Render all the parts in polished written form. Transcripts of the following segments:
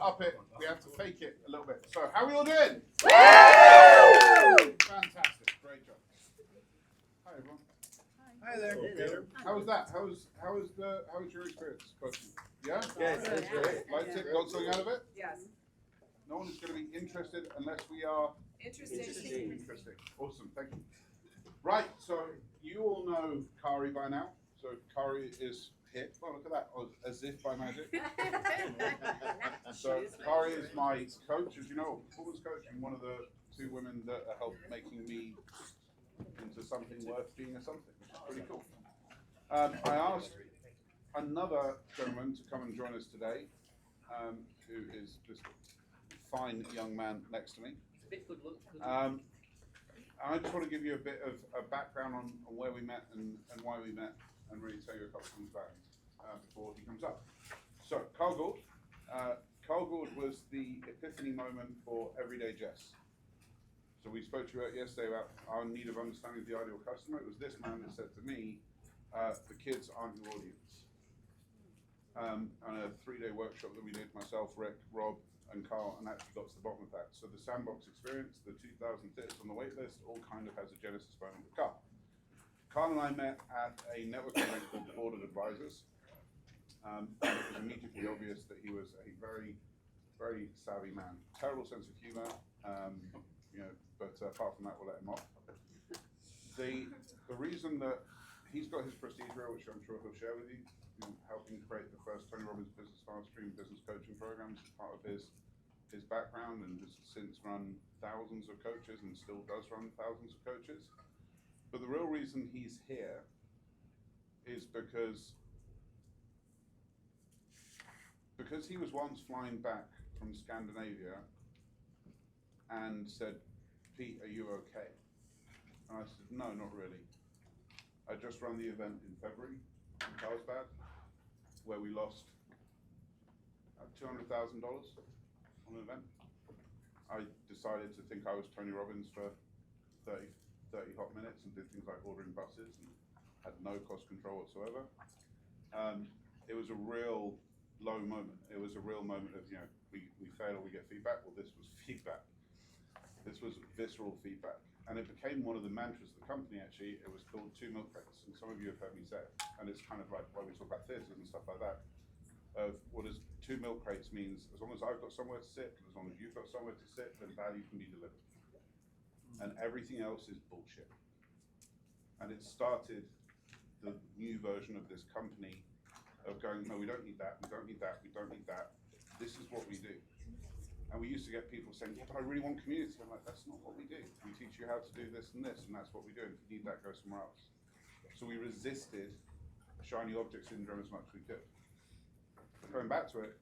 up it. We have to fake it a little bit. So, how are we all doing? Woo! Fantastic. Great job. Hi, everyone. Hi there. Hey there. How was that? How was your experience coaching? Yeah? Yes, that's great. Liked it? Got something out of it? Yes. No one is going to be interested unless we are Interesting. Awesome. Thank you. Right. So you all know Kari by now. So Kari is here. Well, look at that. As if by magic. So Kari is my coach, as you know, performance coach, and one of the two women that helped making me into something worth being a something, which is pretty cool. I asked another gentleman to come and join us today, who is this fine young man next to me. I just want to give you a bit of a background on where we met and why we met, and really tell you a couple of things about him before he comes up. So, Carl Gould. Carl Gould was the epiphany moment for Everyday Jess. So we spoke to you yesterday about our need of understanding the ideal customer. It was this man that said to me, the kids aren't your audience. On a 3-day workshop that we did, myself, Rick, Rob, and Carl, and actually got to the bottom of that. So the sandbox experience, the 2,000 tips on the wait list, all kind of has a genesis moment with Carl. Carl and I met at a network event called Board of Advisors. And it was immediately obvious that he was a very, very savvy man. Terrible sense of humor, but apart from that, we'll let him off. The reason that he's got his prestige role, which I'm sure he'll share with you, helping create the first Tony Robbins Business Fast Stream business coaching programs as part of his background, and has since run thousands of coaches and still does run thousands of coaches. But the real reason he's here is because he was once flying back from Scandinavia and said, "Pete, are you okay?" And I said, "No, not really. I just ran the event in February in Carlsbad, where we lost $200,000 on an event. I decided to think I was Tony Robbins for 30 hot minutes and did things like ordering buses and had no cost control whatsoever. It was a real low moment. It was a real moment of, we fail or we get feedback. Well, this was feedback. This was visceral feedback. And it became one of the mantras of the company, actually. It was called 2 milk crates. And some of you have heard me say it. And it's kind of like why we talk about theatres and stuff like that. Of what does 2 milk crates means, as long as I've got somewhere to sit, and as long as you've got somewhere to sit, then value can be delivered. And everything else is bullshit. And it started the new version of this company of going, no, we don't need that, we don't need that, we don't need that. This is what we do. And we used to get people saying, yeah, but I really want community. I'm like, that's not what we do. We teach you how to do this and this, and that's what we do. And if you need that, go somewhere else. So we resisted shiny object syndrome as much as we could. But going back to it,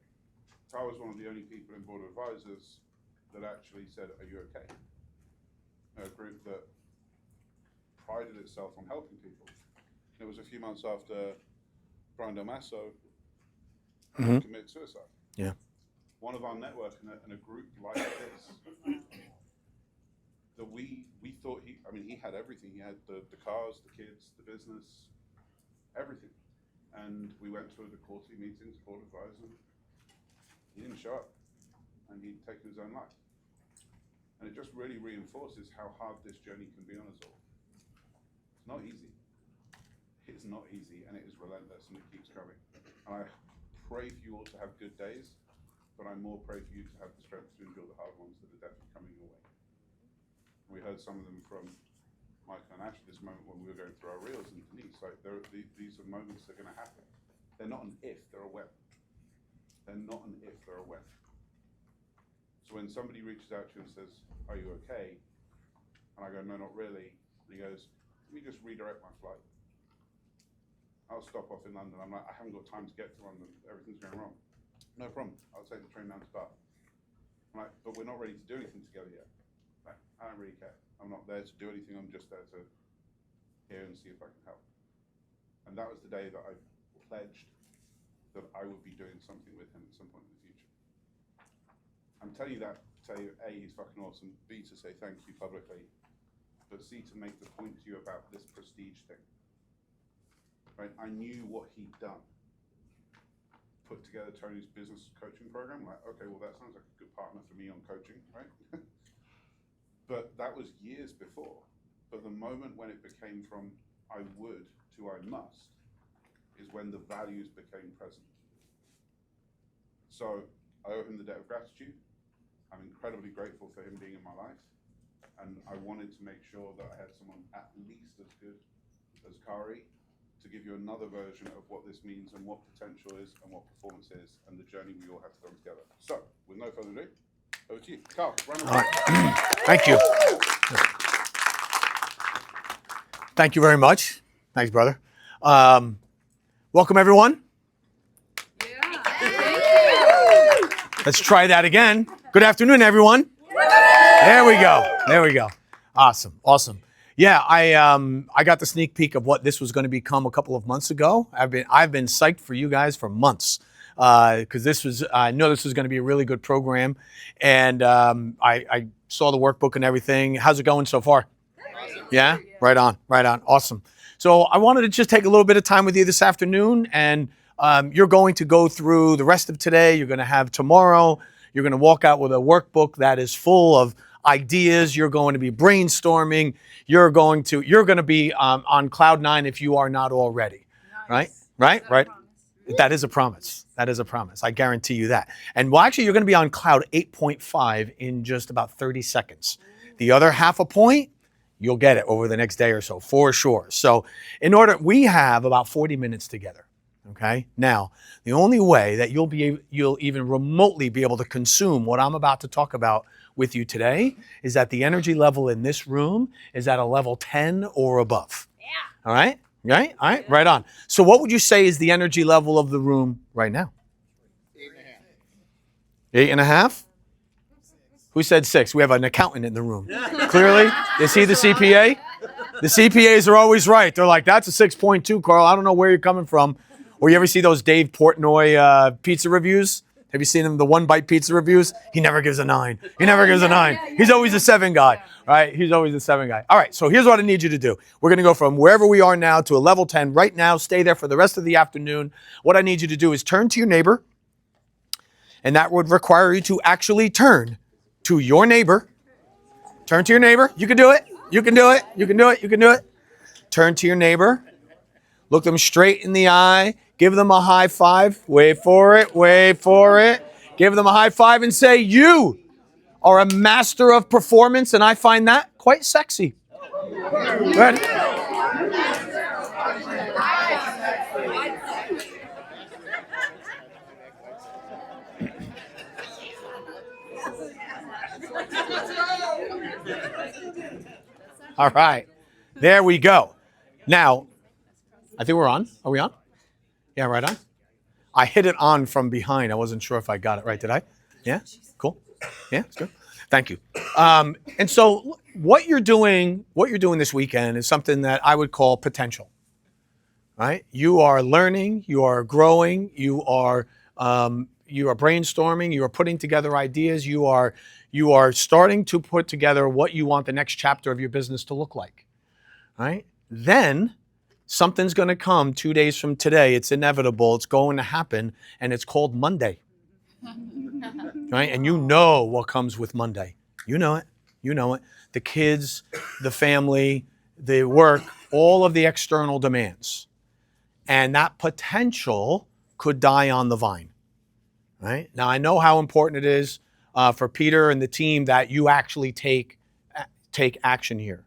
I was one of the only people in Board of Advisors that actually said, are you okay? A group that prided itself on helping people. It was a few months after Brian Del Masso committed suicide. Yeah. One of our network in a group like this, that we thought he had everything. He had the cars, the kids, the business, everything. And we went to the quarterly meetings, Board of Advisors. He didn't show up, and he'd taken his own life. And it just really reinforces how hard this journey can be on us all. It's not easy. It's not easy, and it is relentless, and it keeps coming. And I pray for you all to have good days, but I more pray for you to have the strength to endure the hard ones that are definitely coming your way. We heard some of them from Michael and Ash at this moment when we were going through our reels, and Denise, like these are moments that are going to happen. They're not an if, they're a when. They're not an if, they're a when. So when somebody reaches out to you and says, are you okay? And I go, no, not really. And he goes, let me just redirect my flight. I'll stop off in London. I'm like, I haven't got time to get to London. Everything's going wrong. No problem. I'll take the train down to Bath. I'm like, but we're not ready to do anything together yet. Like, I don't really care. I'm not there to do anything. I'm just there to hear and see if I can help. And that was the day that I pledged that I would be doing something with him at some point in the future. I'm telling you that to tell you, A, he's fucking awesome, B, to say thank you publicly, but C, to make the point to you about this prestige thing. Right? I knew what he'd done. put together Tony's business coaching program. Like, okay, well, that sounds like a good partner for me on coaching, right? But that was years before. But the moment when it became from I would to I must is when the values became present. So I owe him the debt of gratitude. I'm incredibly grateful for him being in my life. And I wanted to make sure that I had someone at least as good as Kari to give you another version of what this means and what potential is and what performance is and the journey we all have to go together. So, with no further ado, over to you. Carl, run away. Thank you. Thank you very much. Thanks, brother. Welcome, everyone. Let's try that again. Good afternoon, everyone. There we go. There we go. Awesome. Awesome. Yeah, I got the sneak peek of what this was going to become a couple of months ago. I've been psyched for you guys for months because I know this was going to be a really good program, and I saw the workbook and everything. How's it going so far? Yeah, right on, right on. Awesome. So I wanted to just take a little bit of time with you this afternoon, and you're going to go through the rest of today. You're going to have tomorrow. You're going to walk out with a workbook that is full of ideas. You're going to be brainstorming. You're going to be on cloud 9 if you are not already. Nice. Right? That is a promise. That is a promise. I guarantee you that. And well, actually, you're going to be on cloud 8.5 in just about 30 seconds. The other half a point, you'll get it over the next day or so, for sure. So we have about 40 minutes together. Okay. Now, the only way that you'll even remotely be able to consume what I'm about to talk about with you today is that the energy level in this room is at a level 10 or above. Yeah. All right. Right. All right. Right on. So what would you say is the energy level of the room right now? 8.5. 8.5? Who said 6? We have an accountant in the room. Clearly, is he the CPA? The CPAs are always right. They're like, that's a 6.2, Carl. I don't know where you're coming from. Or you ever see those Dave Portnoy pizza reviews? Have you seen him, the one bite pizza reviews? He never gives a 9. He never gives a 9. He's always a 7 guy, right? He's always a 7 guy. All right, so here's what I need you to do. We're going to go from wherever we are now to a level 10 right now. Stay there for the rest of the afternoon. What I need you to do is turn to your neighbor, and that would require you to actually turn to your neighbor. Turn to your neighbor. You can do it. You can do it. You can do it. You can do it. Turn to your neighbor. Look them straight in the eye. Give them a high five. Wait for it. Wait for it. Give them a high five and say, you are a master of performance, and I find that quite sexy. Good. All right. There we go. Now, I think we're on. Are we on? Yeah, right on. I hit it on from behind. I wasn't sure if I got it right. Did I? Yeah? Cool. Yeah, it's good. Thank you. And so what you're doing this weekend is something that I would call potential. Right? You are learning, you are growing, you are brainstorming, you are putting together ideas, you are starting to put together what you want the next chapter of your business to look like. Right? Then something's going to come 2 days from today. It's inevitable. It's going to happen. And it's called Monday. Right? And you know what comes with Monday. You know it. You know it. The kids, the family, the work, all of the external demands. And that potential could die on the vine. Right? Now, I know how important it is for Peter and the team that you actually take action here.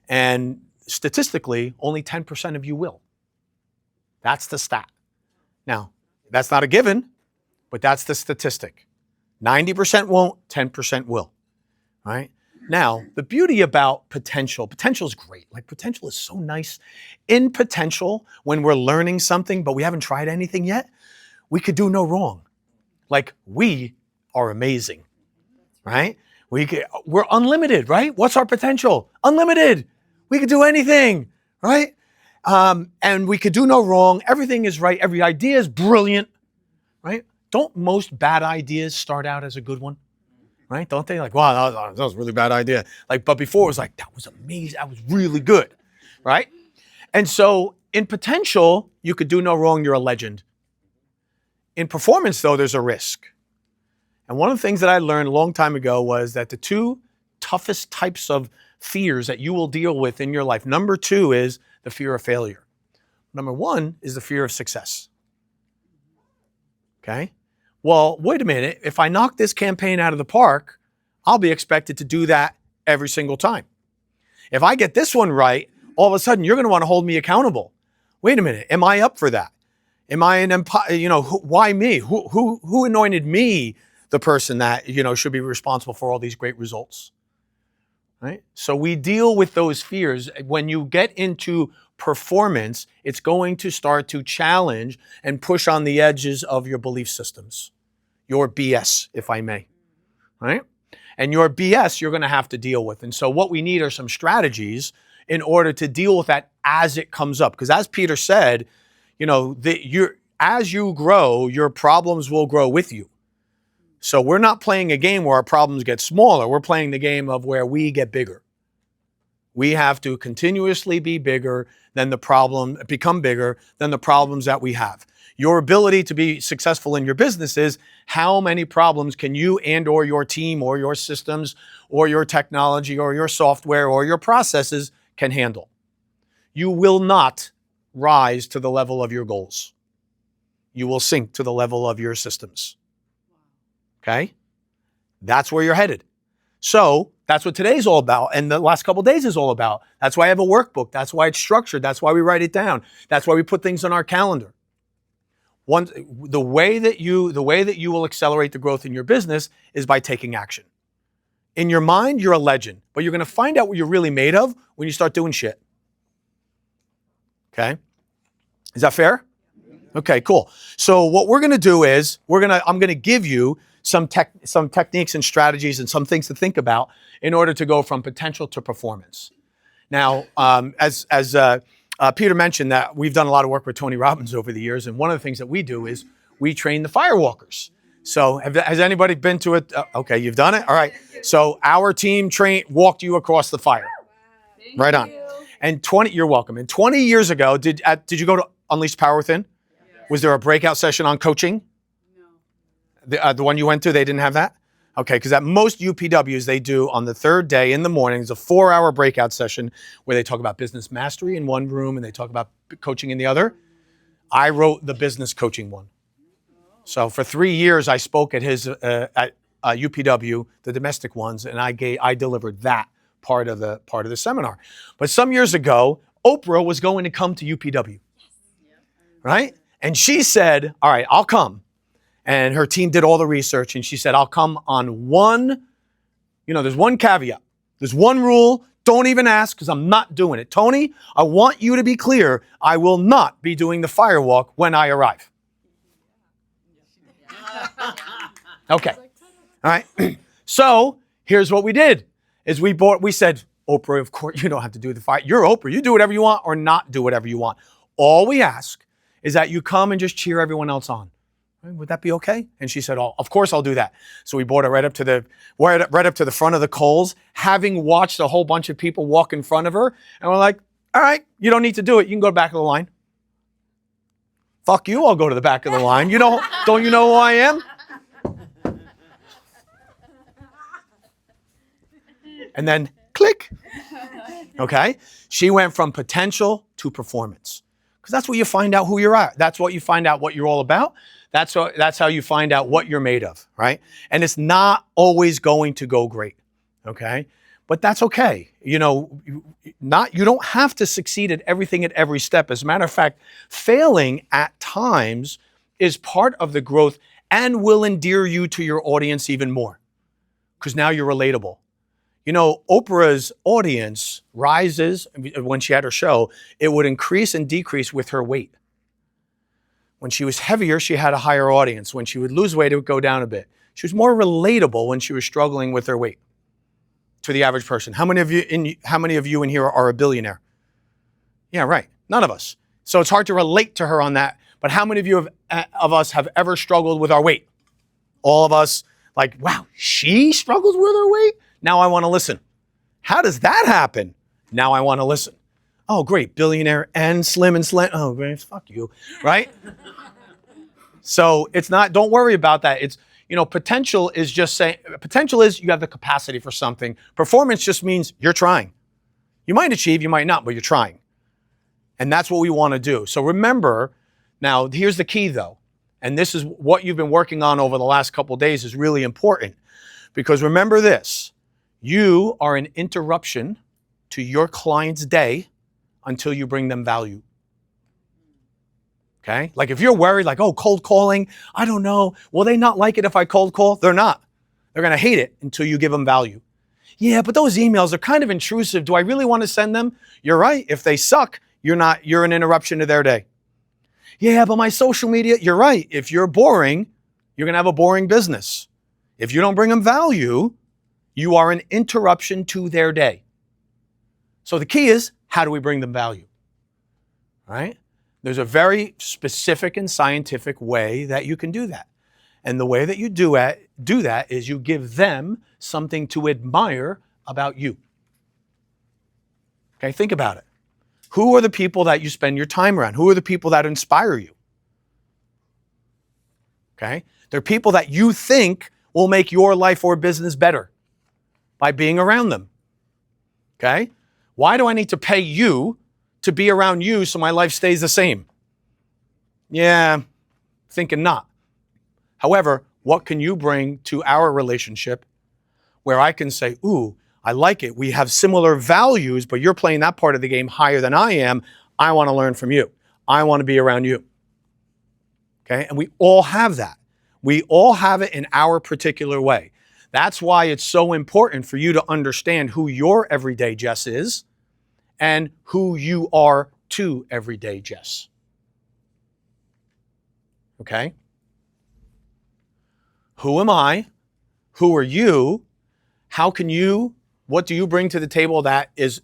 And statistically, only 10% of you will. That's the stat. Now, that's not a given, but that's the statistic. 90% won't, 10% will. All right? Now, the beauty about potential is great. Like, potential is so nice. In potential, when we're learning something, but we haven't tried anything yet, we could do no wrong. Like, we are amazing, right? We're unlimited, right? What's our potential? Unlimited. We could do anything, right? And we could do no wrong. Everything is right. Every idea is brilliant, right? Don't most bad ideas start out as a good one, right? Don't they? Like, wow, that was a really bad idea. Like, but before it was like, that was amazing. That was really good, right? And so in potential, you could do no wrong. You're a legend. In performance, though, there's a risk. And one of the things that I learned a long time ago was that the two toughest types of fears that you will deal with in your life, number 2 is the fear of failure. Number 1 is the fear of success. Okay? Well, wait a minute. If I knock this campaign out of the park, I'll be expected to do that every single time. If I get this one right, all of a sudden you're going to want to hold me accountable. Wait a minute. Am I up for that? Am I an empire? Why me? Who anointed me the person that, should be responsible for all these great results? Right? So we deal with those fears. When you get into performance, it's going to start to challenge and push on the edges of your belief systems. Your BS, if I may. Right? And your BS you're going to have to deal with. And so what we need are some strategies in order to deal with that as it comes up. Because as Peter said, as you grow, your problems will grow with you. So we're not playing a game where our problems get smaller. We're playing the game of where we get bigger. We have to continuously be bigger than the problem, become bigger than the problems that we have. Your ability to be successful in your business is how many problems can you and or your team or your systems or your technology or your software or your processes can handle. You will not rise to the level of your goals. You will sink to the level of your systems. Okay? That's where you're headed. So that's what today's all about, and the last couple of days is all about. That's why I have a workbook. That's why it's structured. That's why we write it down. That's why we put things on our calendar. The way that you will accelerate the growth in your business is by taking action. In your mind, you're a legend, but you're going to find out what you're really made of when you start doing shit. Okay? Is that fair? Okay, cool. So what we're going to do is I'm going to give you some techniques and strategies and some things to think about in order to go from potential to performance. Now, as Peter mentioned, that we've done a lot of work with Tony Robbins over the years, and one of the things that we do is we train the firewalkers. So has anybody been to it? Okay, you've done it? All right. So our team walked you across the fire. Right on. And you're welcome. And 20 years ago, did you go to Unleash Power Within? Was there a breakout session on coaching? No. The one you went to, they didn't have that? Okay, because at most UPWs, they do on the third day in the morning, it's a 4-hour breakout session where they talk about business mastery in one room and they talk about coaching in the other. I wrote the business coaching one. So for 3 years, I spoke at at UPW, the domestic ones, and I delivered that part of the seminar. But some years ago, Oprah was going to come to UPW, right? And she said, all right, I'll come. And her team did all the research, and she said, I'll come on one, there's one caveat. There's one rule. Don't even ask, because I'm not doing it. Tony, I want you to be clear. I will not be doing the firewalk when I arrive. Okay. All right. So here's what we did, is we said, Oprah, of course, you don't have to do the fire. You're Oprah. You do whatever you want or not do whatever you want. All we ask is that you come and just cheer everyone else on. Would that be okay? And she said, oh, of course I'll do that. So we brought her right up to the front of the coals, having watched a whole bunch of people walk in front of her. And we're like, all right, you don't need to do it. You can go to the back of the line. Fuck you, I'll go to the back of the line. Don't you know who I am? And then click. Okay? She went from potential to performance. Because that's what you find out who you're at. That's what you find out what you're all about. That's how you find out what you're made of, right? And it's not always going to go great, okay? But that's okay. You don't have to succeed at everything at every step. As a matter of fact, failing at times is part of the growth and will endear you to your audience even more, because now you're relatable. Oprah's audience rises when she had her show. It would increase and decrease with her weight. When she was heavier, she had a higher audience. When she would lose weight, it would go down a bit. She was more relatable when she was struggling with her weight to the average person. How many of you in here are a billionaire? Yeah, right. None of us. So it's hard to relate to her on that. But how many of us have ever struggled with our weight? All of us, like, wow, she struggles with her weight? Now I want to listen. How does that happen? Now I want to listen. Oh, great, billionaire and slim and slant. Oh, great, fuck you, right? So it's not, don't worry about that. It's, potential is just saying, potential is you have the capacity for something. Performance just means you're trying. You might achieve, you might not, but you're trying. And that's what we want to do. So remember, now here's the key though, and this is what you've been working on over the last couple of days is really important. Because remember this, you are an interruption to your client's day until you bring them value. Okay? Like if you're worried, like, oh, cold calling, I don't know. Will they not like it if I cold call? They're not. They're going to hate it until you give them value. Yeah, but those emails are kind of intrusive. Do I really want to send them? You're right. If they suck, you're an interruption to their day. Yeah, but my social media, you're right. If you're boring, you're going to have a boring business. If you don't bring them value, you are an interruption to their day. So the key is, how do we bring them value? All right? There's a very specific and scientific way that you can do that. And the way that you do that is you give them something to admire about you. Okay, think about it. Who are the people that you spend your time around? Who are the people that inspire you? Okay? They're people that you think will make your life or business better by being around them. Okay? Why do I need to pay you to be around you so my life stays the same? Yeah, thinking not. However, what can you bring to our relationship where I can say, ooh, I like it. We have similar values, but you're playing that part of the game higher than I am. I want to learn from you. I want to be around you. Okay? And we all have that. We all have it in our particular way. That's why it's so important for you to understand who your everyday Jess is and who you are to everyday Jess. Okay? Who am I? Who are you? What do you bring to the table that is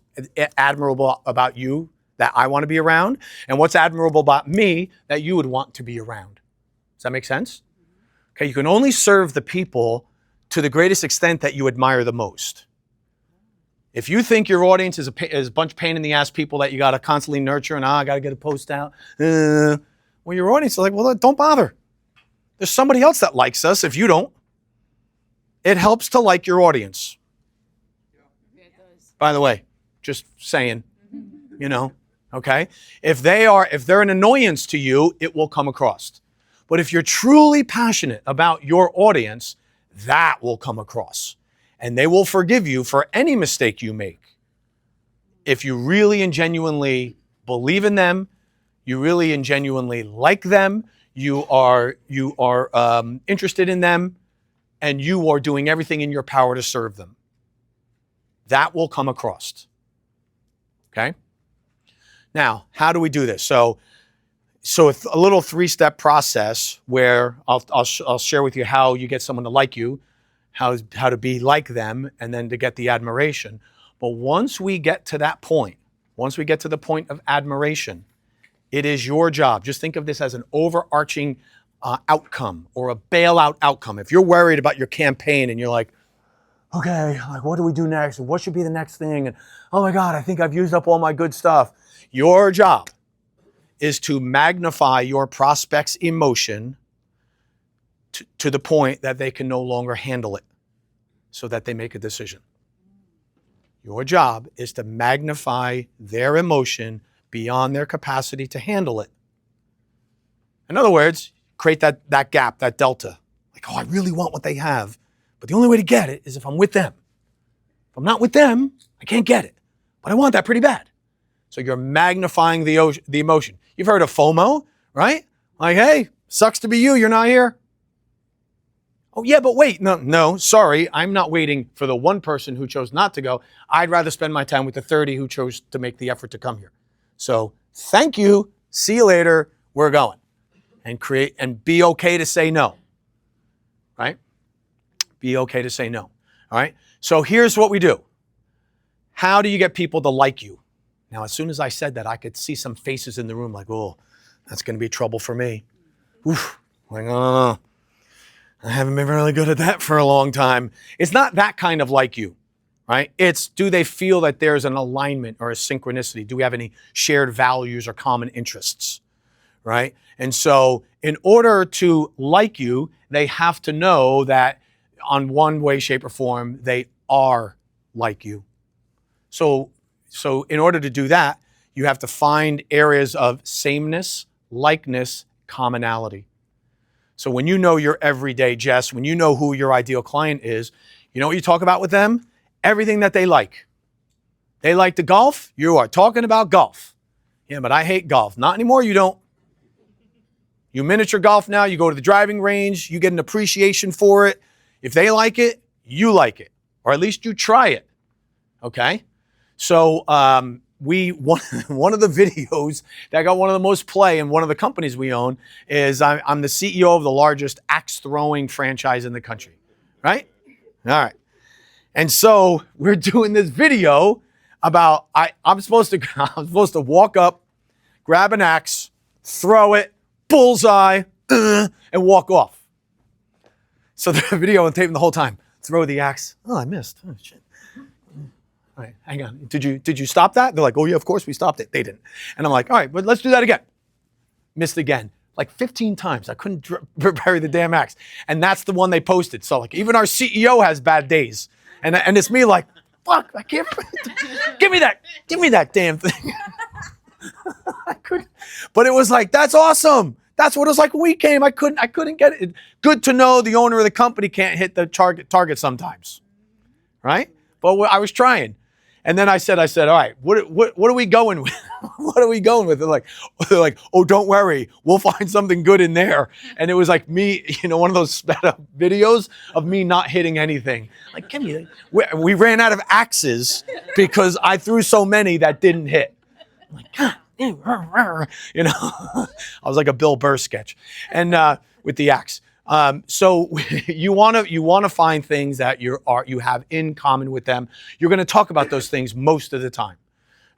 admirable about you that I want to be around? And what's admirable about me that you would want to be around? Does that make sense? Okay, you can only serve the people to the greatest extent that you admire the most. If you think your audience is a bunch of pain in the ass people that you got to constantly nurture and I got to get a post out, well, your audience is like, well, don't bother. There's somebody else that likes us if you don't. It helps to like your audience. It does. By the way, just saying, okay? If they're an annoyance to you, it will come across. But if you're truly passionate about your audience, that will come across. And they will forgive you for any mistake you make. If you really and genuinely believe in them, you really and genuinely like them, you are interested in them, and you are doing everything in your power to serve them. That will come across. Okay? Now, how do we do this? So it's a little 3-step process where I'll share with you how you get someone to like you, how to be like them, and then to get the admiration. But once we get to that point, once we get to the point of admiration, it is your job. Just think of this as an overarching outcome or a bailout outcome. If you're worried about your campaign and you're like, okay, like what do we do next? What should be the next thing? And oh my God, I think I've used up all my good stuff. Your job is to magnify your prospect's emotion to the point that they can no longer handle it so that they make a decision. Your job is to magnify their emotion beyond their capacity to handle it. In other words, create that gap, that delta. Like, oh, I really want what they have, but the only way to get it is if I'm with them. If I'm not with them, I can't get it, but I want that pretty bad. So you're magnifying the emotion. You've heard of FOMO, right? Like, hey, sucks to be you, you're not here. Oh yeah, but wait, no, sorry, I'm not waiting for the one person who chose not to go. I'd rather spend my time with the 30 who chose to make the effort to come here. So thank you, see you later, we're going. And be okay to say no, right? Be okay to say no, all right? So here's what we do. How do you get people to like you? Now, as soon as I said that, I could see some faces in the room like, oh, that's going to be trouble for me. Oof, like, I haven't been really good at that for a long time. It's not that kind of like you, right? It's, do they feel that there's an alignment or a synchronicity? Do we have any shared values or common interests, right? And so in order to like you, they have to know that on one way, shape, or form, they are like you. So in order to do that, you have to find areas of sameness, likeness, commonality. So when you know your everyday Jess, when you know who your ideal client is, you know what you talk about with them? Everything that they like. They like to golf, you are talking about golf. Yeah, but I hate golf. Not anymore, you don't. You miniature golf now, you go to the driving range, you get an appreciation for it. If they like it, you like it. Or at least you try it. Okay? So one of the videos that got one of the most play in one of the companies we own is I'm the CEO of the largest axe throwing franchise in the country, right? All right. And so we're doing this video about I'm supposed to walk up, grab an axe, throw it, bullseye, and walk off. So the video I'm taping the whole time. Throw the axe. Oh, I missed. Oh shit. All right, hang on. Did you stop that? They're like, oh yeah, of course we stopped it. They didn't. And I'm like, all right, but let's do that again. Missed again. Like 15 times. I couldn't bury the damn axe. And that's the one they posted. So like even our CEO has bad days. And it's me like, fuck, I can't. Give me that damn thing. I couldn't. But it was like, that's awesome. That's what it was like when we came. I couldn't get it. Good to know the owner of the company can't hit the target sometimes. Right? But I was trying. And then I said, all right, what are we going with? What are we going with? They're like, oh, don't worry, we'll find something good in there. And it was like me, one of those sped up videos of me not hitting anything. Like, we ran out of axes because I threw so many that didn't hit. I'm like, God, I was like a Bill Burr sketch, and with the axe. So you want to find things that you have in common with them. You're going to talk about those things most of the time.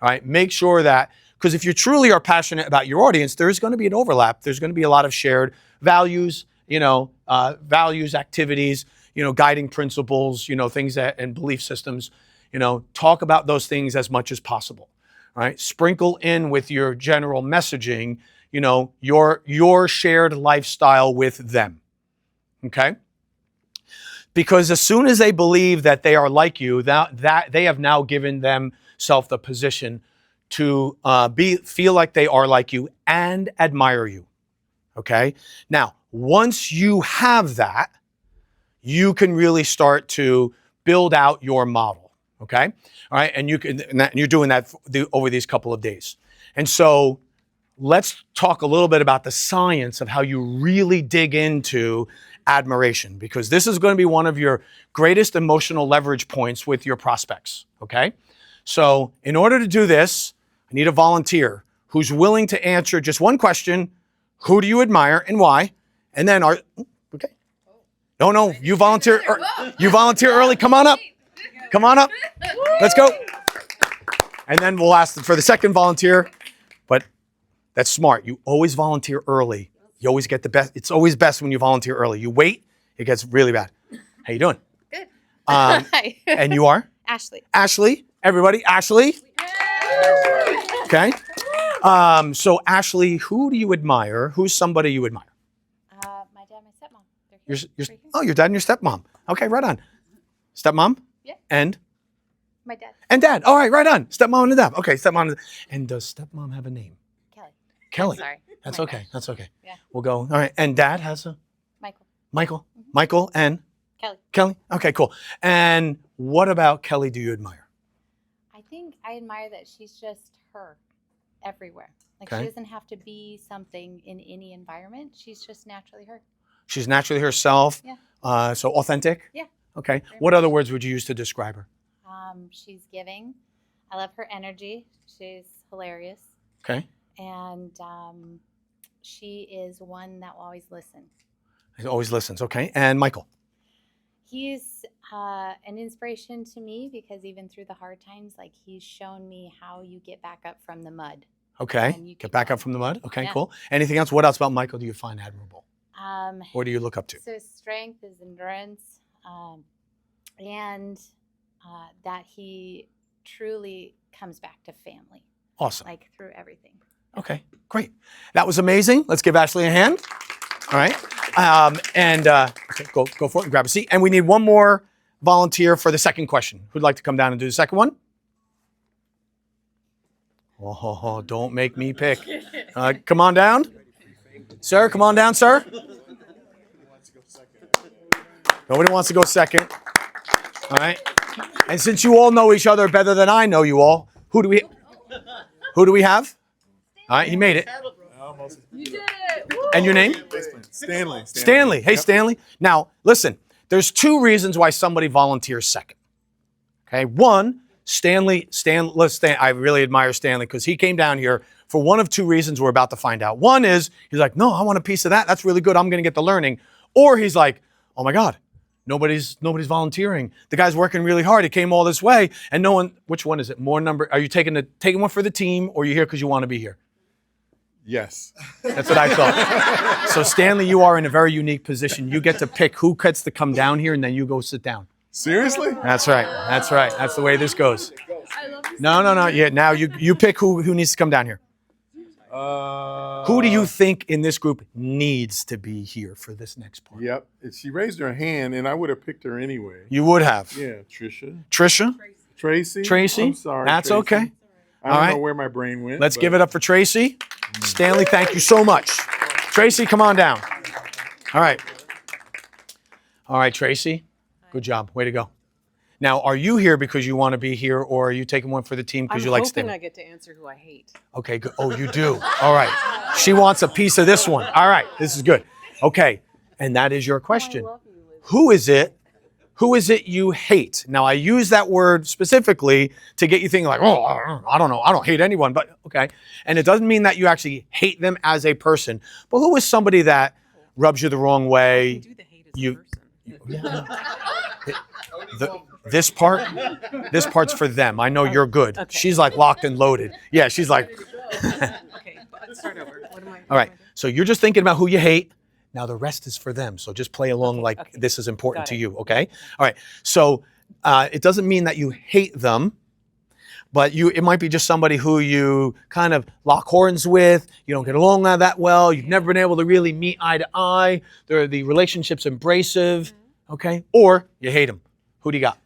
All right. Make sure that, because if you truly are passionate about your audience, there's going to be an overlap. There's going to be a lot of shared values, values, activities, guiding principles, things and belief systems. Talk about those things as much as possible. All right. Sprinkle in with your general messaging, your shared lifestyle with them. Okay? Because as soon as they believe that they are like you, that they have now given themselves the position to feel like they are like you and admire you. Okay? Now, once you have that, you can really start to build out your model. Okay? All right? And you're doing that over these couple of days. And so let's talk a little bit about the science of how you really dig into admiration, because this is going to be one of your greatest emotional leverage points with your prospects, okay? So in order to do this, I need a volunteer who's willing to answer just one question: who do you admire and why? And then okay. No, you volunteer early. Come on up. Let's go. And then we'll ask for the second volunteer. But that's smart. You always volunteer early. You always get the best. It's always best when you volunteer early. You wait, it gets really bad. How you doing? Good. Hi. And you are? Ashley. Ashley. Everybody, Ashley. Okay. So Ashley, who do you admire? Who's somebody you admire? My dad and my stepmom. They're here. Your dad and your stepmom. Okay, right on. Stepmom? Yeah. And? My dad. And dad. All right, right on. Stepmom and dad. Okay, stepmom. And does stepmom have a name? Kelly. Sorry. That's okay. Gosh. That's okay. Yeah. We'll go. All right. And dad has a? Michael. Mm-hmm. Michael and? Kelly. Okay, cool. And what about Kelly do you admire? I think I admire that she's just her everywhere. Like Okay. She doesn't have to be something in any environment. She's just naturally her. She's naturally herself. Yeah. So authentic? Yeah. Okay. Very What much. other words would you use to describe her? She's giving. I love her energy. She's hilarious. Okay. And she is one that will always listen. He always listens. Okay. And Michael? He's an inspiration to me because even through the hard times, like he's shown me how you get back up from the mud. Okay. And you Get keep back up going. from the mud. Okay, Yeah. cool. Anything else? What else about Michael do you find admirable? Or do you look up to? So his strength, his endurance, and that he truly comes back to family, Awesome. like through everything. Okay, great. That was amazing. Let's give Ashley a hand. All right. Okay, go for it and grab a seat. And we need one more volunteer for the second question. Who'd like to come down and do the second one? Oh, don't make me pick. Come on down. Sir, come on down, sir. Nobody wants to go second. All right. And since you all know each other better than I know you all, who do we have? All right, he made it. You did it. Woo! And your name? Stanley. Stanley. Hey, Stanley. Now, listen, there's two reasons why somebody volunteers second. Okay, one, I really admire Stanley because he came down here for one of two reasons we're about to find out. One is he's like, no, I want a piece of that. That's really good. I'm going to get the learning. Or he's like, oh my God, nobody's volunteering. The guy's working really hard. He came all this way and no one, which one is it? More number, are you taking one for the team or are you here because you want to be here? Yes. That's what I thought. So Stanley, you are in a very unique position. You get to pick who gets to come down here and then you go sit down. Seriously? That's right. That's the way this goes. I love you. No. Yeah, now you pick who needs to come down here. Who do you think in this group needs to be here for this next part? Yep. She raised her hand, and I would have picked her anyway. You would have. Yeah, Trisha. Trisha? Tracy? I'm sorry, That's Tracy. okay. I don't All know right. where my brain went. Let's but give it up for Tracy. Stanley, thank you so much. Tracy, come on down. All right. All right, Tracy. Good job. Way to go. Now, are you here because you want to be here, or are you taking one for the team because you like I'm hoping Stanley? I get to answer who I hate. Okay, good. Oh, you do. All right. She wants a piece of this one. All right. This is good. Okay. And that is your question. I love you, Liz. Who is it you hate? Now, I use that word specifically to get you thinking like, oh, I don't know. I don't hate anyone, but okay. And it doesn't mean that you actually hate them as a person, but who is somebody that rubs you the wrong I way? do the hate as You- a person. This part's for them. I know you're good. Okay. She's like locked and loaded. Yeah, she's like, Okay, but start over. What am I? all right. So you're just thinking about who you hate. Now the rest is for them. So just play along like okay. this is important Got to it. you. Okay. All right. So it doesn't mean that you hate them, but it might be just somebody who you kind of lock horns with. You don't get along that well. You've never been able to really meet eye to eye. The relationship's abrasive. Okay. Or you hate them. Who do you got?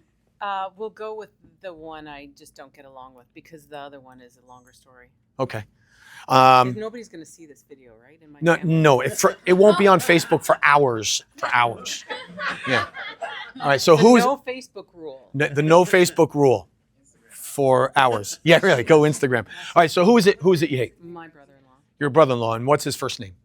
We'll go with the one I just don't get along with because the other one is a longer story. Okay. Nobody's going to see this video, right? In my family? No, it won't be on Facebook for hours. Yeah. All right. So who's no Facebook rule? the no Facebook rule for hours? Yeah, really. Go Instagram. All right. So who is it you hate? My brother-in-law, Your brother-in-law, and what's his first name?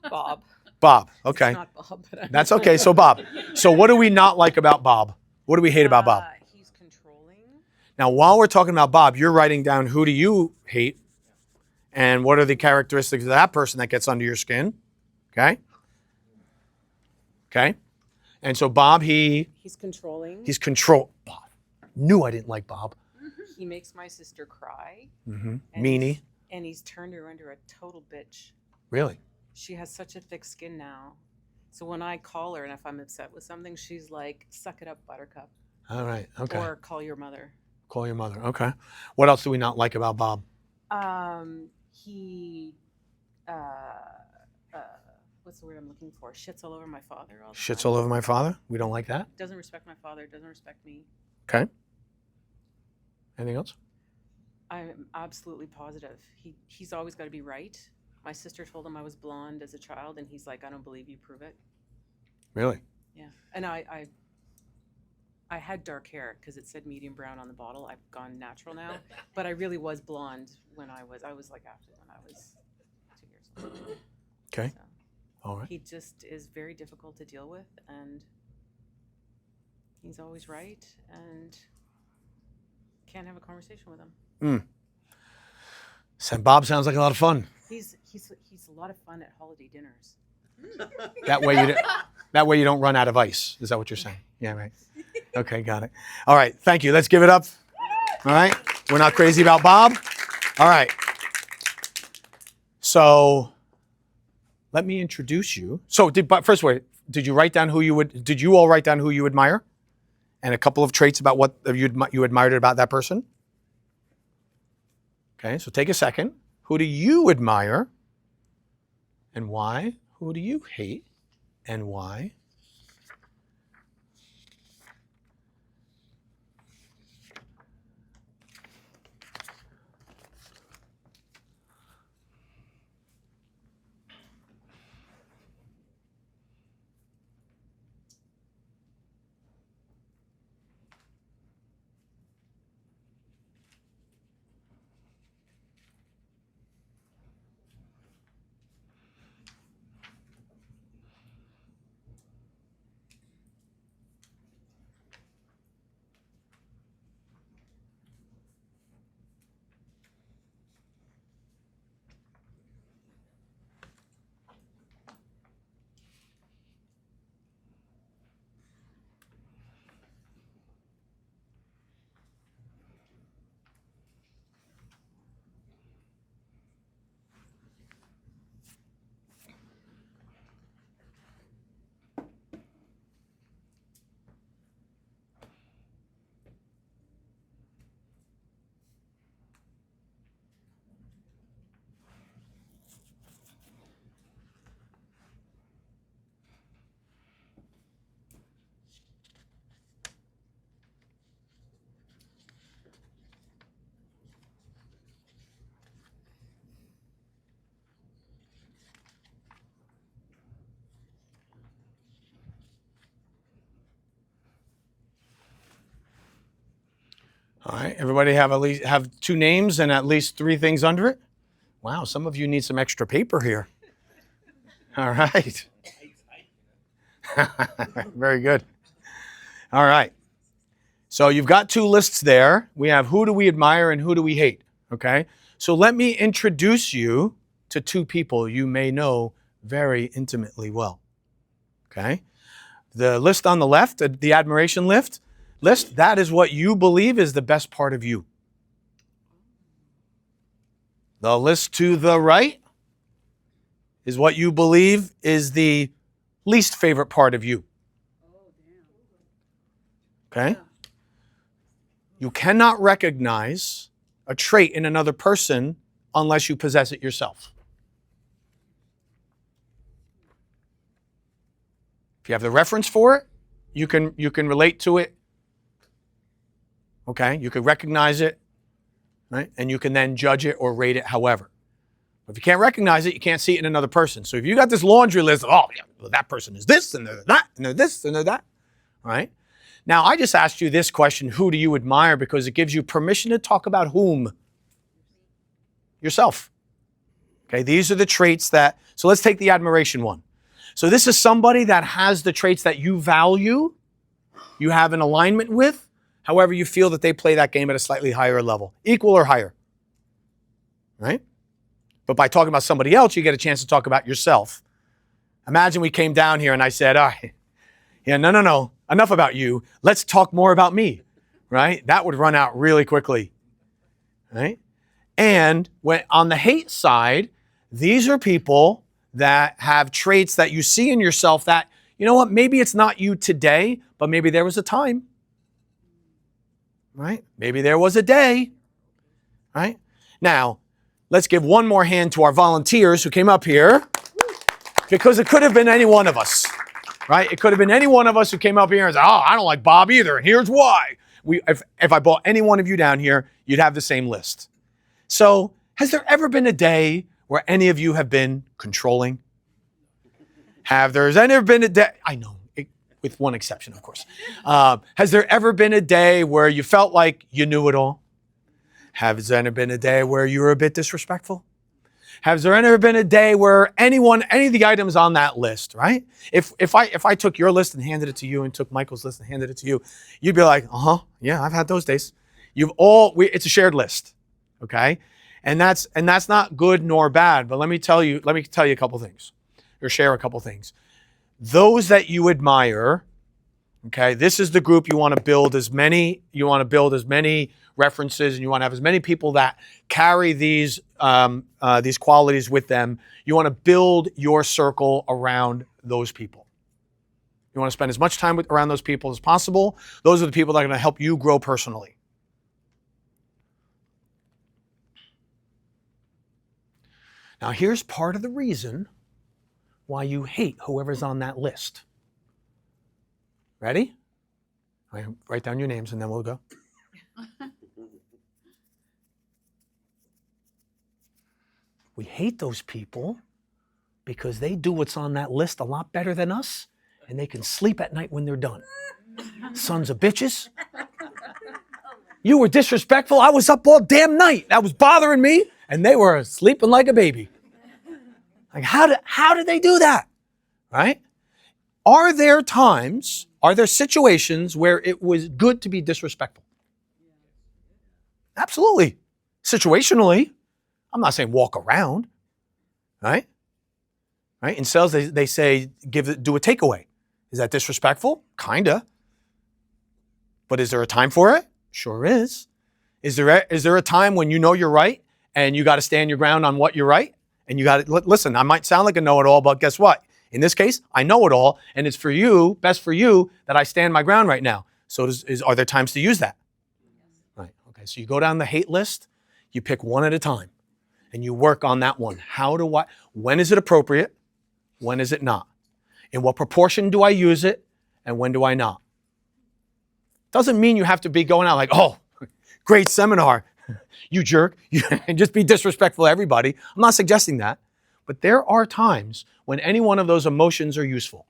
Bob. Bob. Okay. It's not Bob, but That's okay. So Bob. So what do we not like about Bob? What do we hate about Bob? He's controlling. Now, while we're talking about Bob, you're writing down who do you hate, and what are the characteristics of that person that gets under your skin? Okay. Okay. And so Bob, He's controlling. he's control. Bob. Knew I didn't like Bob. He makes my sister cry. Mm-hmm. And Meanie. And he's turned her into a total bitch. Really? She has such a thick skin now. So when I call her and if I'm upset with something, she's like, suck it up, buttercup. All right. Okay. Or call your mother. Call your mother. Okay. What else do we not like about Bob? He, what's the word I'm looking for? Shits all over my father all the Shits time. all over my father. We don't like that. Doesn't respect my father, doesn't respect me. Okay. Anything else? I'm absolutely positive. He's always got to be right. My sister told him I was blonde as a child, and he's like, I don't believe you, prove it. Really? Yeah. And I had dark hair because it said medium brown on the bottle. I've gone natural now, but I really was blonde when I was like after when I was 2 years old. Okay. So All right. he just is very difficult to deal with, and he's always right, and can't have a conversation with him. Bob sounds like a lot of fun. He's a lot of fun at holiday dinners. That way you don't run out of ice. Is that what you're saying? Yeah, right. Okay, got it. All right, thank you. Let's give it up. All right. We're not crazy about Bob. All right. So let me introduce you. So first way, did you all write down who you admire? And a couple of traits about what you admired about that person? Okay, so take a second. Who do you admire and why? Who do you hate and why? All right, everybody have 2 names and at least 3 things under it? Wow, some of you need some extra paper here. All right. Very good. All right. So you've got 2 lists there. We have who do we admire and who do we hate, okay? So let me introduce you to 2 people you may know very intimately well, okay? The list on the left, the admiration list, that is what you believe is the best part of you. The list to the right is what you believe is the least favorite part of you. Okay? You cannot recognize a trait in another person unless you possess it yourself. If you have the reference for it, you can relate to it. Okay? You can recognize it, right? And you can then judge it or rate it however. If you can't recognize it, you can't see it in another person. So if you got this laundry list of, oh, yeah, well, that person is this, and they're that, and they're this, and they're that, all right? Now, I just asked you this question, who do you admire? Because it gives you permission to talk about whom? Yourself. Okay, these are the traits that, so let's take the admiration one. So this is somebody that has the traits that you value, you have an alignment with, however you feel that they play that game at a slightly higher level, equal or higher, right? But by talking about somebody else, you get a chance to talk about yourself. Imagine we came down here and I said, all right, yeah, no, enough about you. Let's talk more about me, right? That would run out really quickly, right? And when on the hate side, these are people that have traits that you see in yourself that, you know what, maybe it's not you today, but maybe there was a time, right? Maybe there was a day, right? Now, let's give one more hand to our volunteers who came up here, because it could have been any one of us, right? It could have been any one of us who came up here and said, oh, I don't like Bob either, and here's why. If I brought any one of you down here, you'd have the same list. So has there ever been a day where any of you have been controlling? Has there ever been a day, I know, with one exception, of course. Has there ever been a day where you felt like you knew it all? Has there ever been a day where you were a bit disrespectful? Has there ever been a day where any of the items on that list, right? If I took your list and handed it to you and took Michael's list and handed it to you, you'd be like, yeah, I've had those days. It's a shared list, okay? And that's not good nor bad, but let me tell you a couple things, or share a couple things. Those that you admire, okay, this is the group you want to build as many references, and you want to have as many people that carry these qualities with them. You want to build your circle around those people. You want to spend as much time around those people as possible. Those are the people that are going to help you grow personally. Now, here's part of the reason why you hate whoever's on that list. Ready? All right, write down your names and then we'll go. We hate those people because they do what's on that list a lot better than us, and they can sleep at night when they're done. Sons of bitches. You were disrespectful. I was up all damn night. That was bothering me, and they were sleeping like a baby. Like, how did they do that? Right? Are there situations where it was good to be disrespectful? Absolutely. Situationally. I'm not saying walk around, right? Right? In sales, they say do a takeaway. Is that disrespectful? Kinda. But is there a time for it? Sure is. Is there a time when you know you're right and you got to stand your ground on what you're right? And you got to listen. I might sound like a know-it-all, but guess what? In this case, I know it all, and it's for you, best for you, that I stand my ground right now. So are there times to use that? Right. Okay. So you go down the hate list. You pick one at a time. And you work on that one. When is it appropriate? When is it not? In what proportion do I use it? And when do I not? Doesn't mean you have to be going out like, oh, great seminar, you jerk, and just be disrespectful to everybody. I'm not suggesting that. But there are times when any one of those emotions are useful.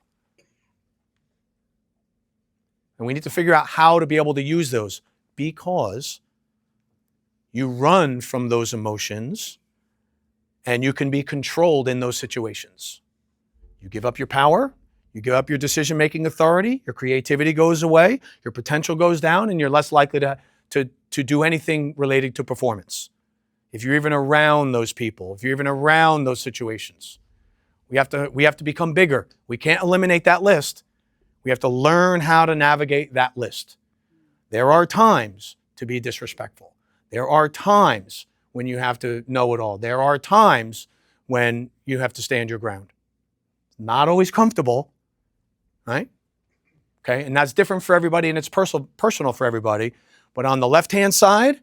And we need to figure out how to be able to use those, because you run from those emotions and you can be controlled in those situations. You give up your power, you give up your decision-making authority, your creativity goes away, your potential goes down, and you're less likely to do anything related to performance. If you're even around those people, if you're even around those situations, we have to become bigger. We can't eliminate that list. We have to learn how to navigate that list. There are times to be disrespectful. There are times when you have to know it all. There are times when you have to stand your ground. It's not always comfortable, right? Okay, and that's different for everybody, and it's personal for everybody. But on the left-hand side,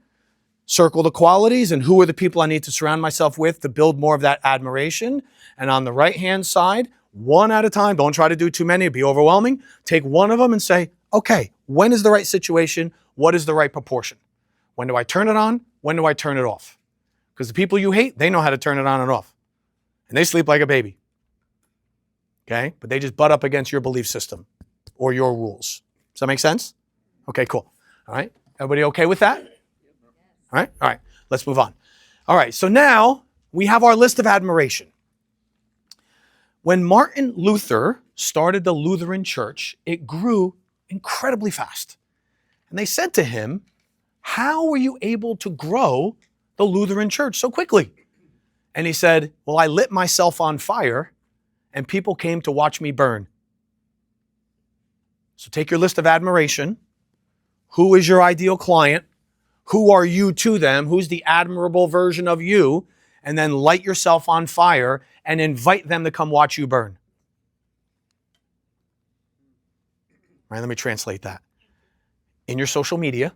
circle the qualities and who are the people I need to surround myself with to build more of that admiration. And on the right-hand side, one at a time, don't try to do too many, it'd be overwhelming. Take one of them and say, okay, when is the right situation? What is the right proportion? When do I turn it on? When do I turn it off? Because the people you hate, they know how to turn it on and off. And they sleep like a baby. Okay? But they just butt up against your belief system or your rules. Does that make sense? Okay, cool. All right. Everybody okay with that? All right. All right. Let's move on. All right. So now we have our list of admiration. When Martin Luther started the Lutheran Church, it grew incredibly fast. And they said to him, how were you able to grow the Lutheran Church so quickly? And he said, well, I lit myself on fire and people came to watch me burn. So take your list of admiration. Who is your ideal client? Who are you to them? Who's the admirable version of you? And then light yourself on fire and invite them to come watch you burn. All right, let me translate that. In your social media,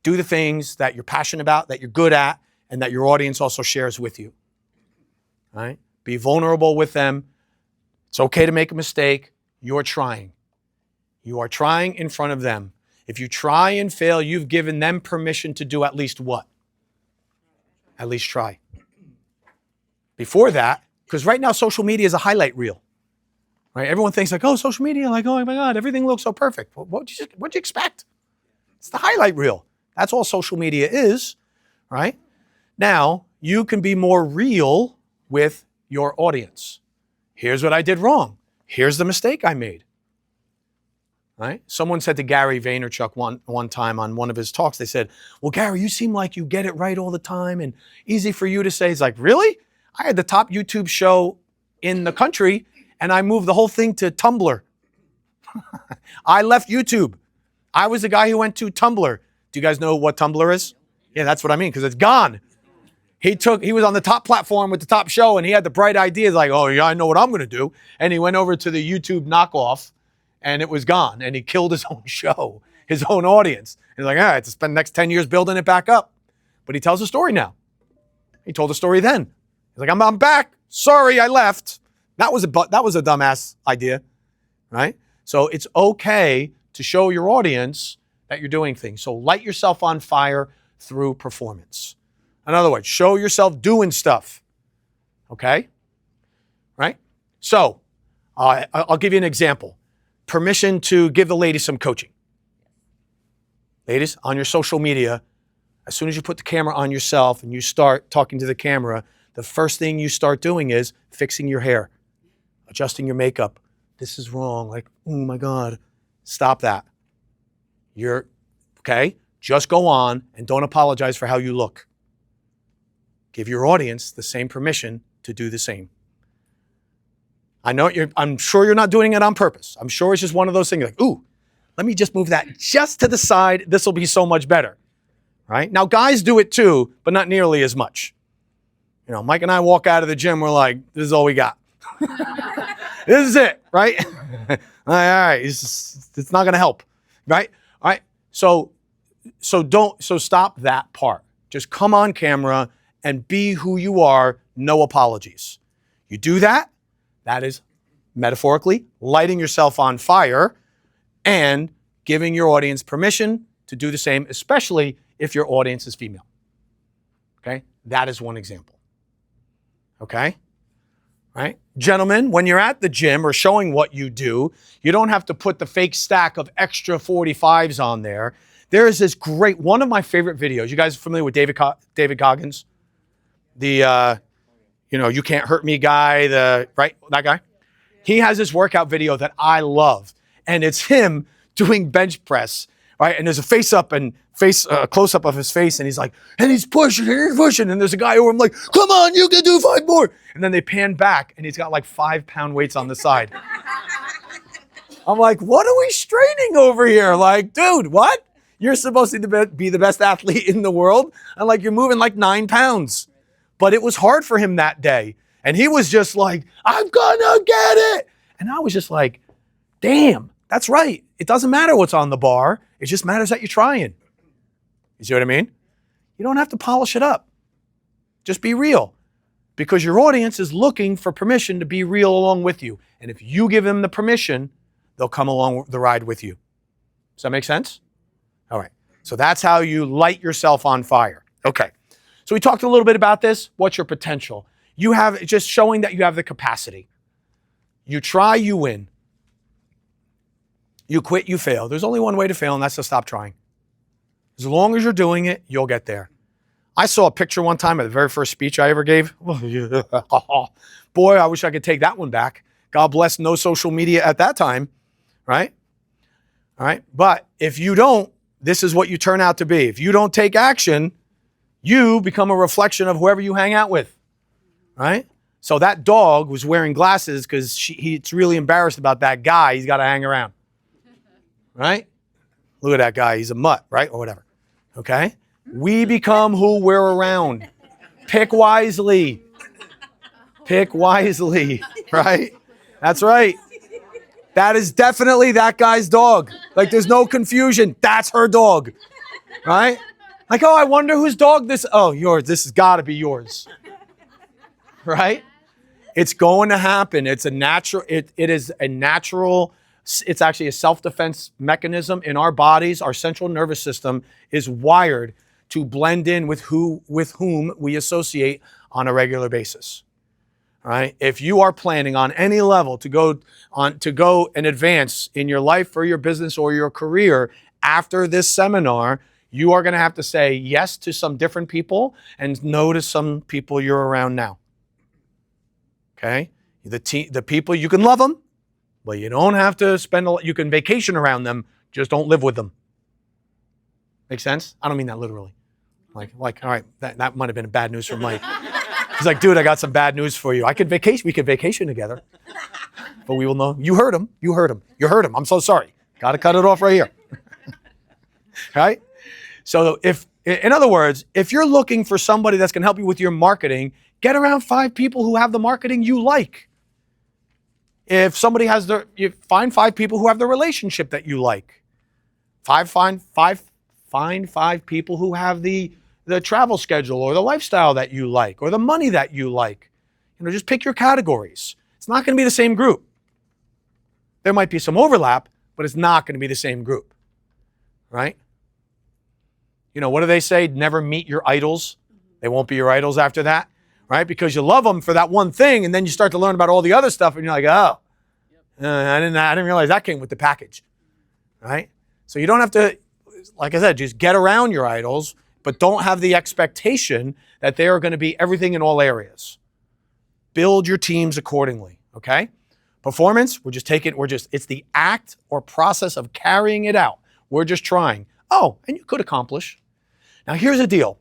do the things that you're passionate about, that you're good at, and that your audience also shares with you. All right? Be vulnerable with them. It's okay to make a mistake. You're trying. You are trying in front of them. If you try and fail, you've given them permission to do at least what? At least try. Before that, because right now social media is a highlight reel. Right? Everyone thinks like, oh, social media, like, oh my God, everything looks so perfect. What'd you expect? It's the highlight reel. That's all social media is, right? Now, you can be more real with your audience. Here's what I did wrong. Here's the mistake I made. Right? Someone said to Gary Vaynerchuk one time on one of his talks, they said, well, Gary, you seem like you get it right all the time and easy for you to say. He's like, really? I had the top YouTube show in the country and I moved the whole thing to Tumblr. I left YouTube. I was the guy who went to Tumblr. Do you guys know what Tumblr is? Yeah, that's what I mean, because it's gone. He was on the top platform with the top show and he had the bright ideas like, oh yeah, I know what I'm going to do. And he went over to the YouTube knockoff and it was gone. And he killed his own show, his own audience. He's like, all right, to spend the next 10 years building it back up. But he tells a story now. He told a story then. He's like, I'm back. Sorry, I left. That was a dumbass idea, right? So it's okay to show your audience that you're doing things. So light yourself on fire through performance. In other words, show yourself doing stuff, okay? Right? So I'll give you an example. Permission to give the ladies some coaching. Ladies, on your social media, as soon as you put the camera on yourself and you start talking to the camera, the first thing you start doing is fixing your hair, adjusting your makeup. This is wrong. Like, oh my God, stop that. You're, okay? Just go on and don't apologize for how you look. Give your audience the same permission to do the same. I'm sure you're not doing it on purpose. I'm sure it's just one of those things like, ooh, let me just move that just to the side. This will be so much better, right? Now, guys do it too, but not nearly as much. You know, Mike and I walk out of the gym, we're like, this is all we got. This is it, right? All right, it's not going to help, right? All right, so stop that part. Just come on camera and be who you are, no apologies. You do that, that is metaphorically lighting yourself on fire and giving your audience permission to do the same, especially if your audience is female. Okay? That is one example. Okay? Right? Gentlemen, when you're at the gym or showing what you do, you don't have to put the fake stack of extra 45s on there. There is this great, one of my favorite videos. You guys familiar with David Goggins? The, you can't hurt me guy, right? That guy? He has this workout video that I love. And it's him doing bench press, right? And there's a close up of his face, and he's like, and he's pushing, and there's a guy over him like, come on, you can do 5 more. And then they pan back, and he's got like 5-pound weights on the side. I'm like, what are we straining over here? Like, dude, what? You're supposed to be the best athlete in the world, and like you're moving like 9 pounds. But it was hard for him that day, and he was just like, I'm gonna get it. And I was just like, damn. That's right. It doesn't matter what's on the bar. It just matters that you're trying. You see what I mean? You don't have to polish it up. Just be real. Because your audience is looking for permission to be real along with you. And if you give them the permission, they'll come along the ride with you. Does that make sense? All right. So that's how you light yourself on fire. Okay. So we talked a little bit about this. What's your potential? You have just showing that you have the capacity. You try, you win. You quit, you fail. There's only one way to fail, and that's to stop trying. As long as you're doing it, you'll get there. I saw a picture one time at the very first speech I ever gave. Boy, I wish I could take that one back. God bless no social media at that time, right? All right. But if you don't, this is what you turn out to be. If you don't take action, you become a reflection of whoever you hang out with, right? So that dog was wearing glasses because he's really embarrassed about that guy he's got to hang around. Right? Look at that guy. He's a mutt, right? Or whatever. Okay? We become who we're around. Pick wisely. Pick wisely. Right? That's right. That is definitely that guy's dog. Like, there's no confusion. That's her dog. Right? Like, oh, I wonder whose dog this. Oh, yours. This has got to be yours. Right? It's going to happen. It's a natural. It is a natural. It's actually a self-defense mechanism in our bodies. Our central nervous system is wired to blend in with whom we associate on a regular basis. All right? If you are planning on any level to go and advance in your life or your business or your career after this seminar, you are going to have to say yes to some different people and no to some people you're around now. Okay? The people, you can love them, but you don't have to spend you can vacation around them, just don't live with them. Make sense? I don't mean that literally. Like, all right, that might have been bad news for Mike. He's like, dude, I got some bad news for you. We could vacation together. But we will know. You heard him. I'm so sorry. Got to cut it off right here. Right? So in other words, if you're looking for somebody that's going to help you with your marketing, get around 5 people who have the marketing you like. If somebody has you find 5 people who have the relationship that you like. Find 5 people who have the the travel schedule or the lifestyle that you like or the money that you like. Just pick your categories. It's not going to be the same group. There might be some overlap, but it's not going to be the same group, right? What do they say? Never meet your idols. They won't be your idols after that, right? Because you love them for that one thing, and then you start to learn about all the other stuff, and you're like, oh, I didn't realize that came with the package, right? So you don't have to, like I said, just get around your idols, but don't have the expectation that they are going to be everything in all areas. Build your teams accordingly, okay? Performance, it's the act or process of carrying it out. We're just trying. Oh, and you could accomplish. Now here's the deal.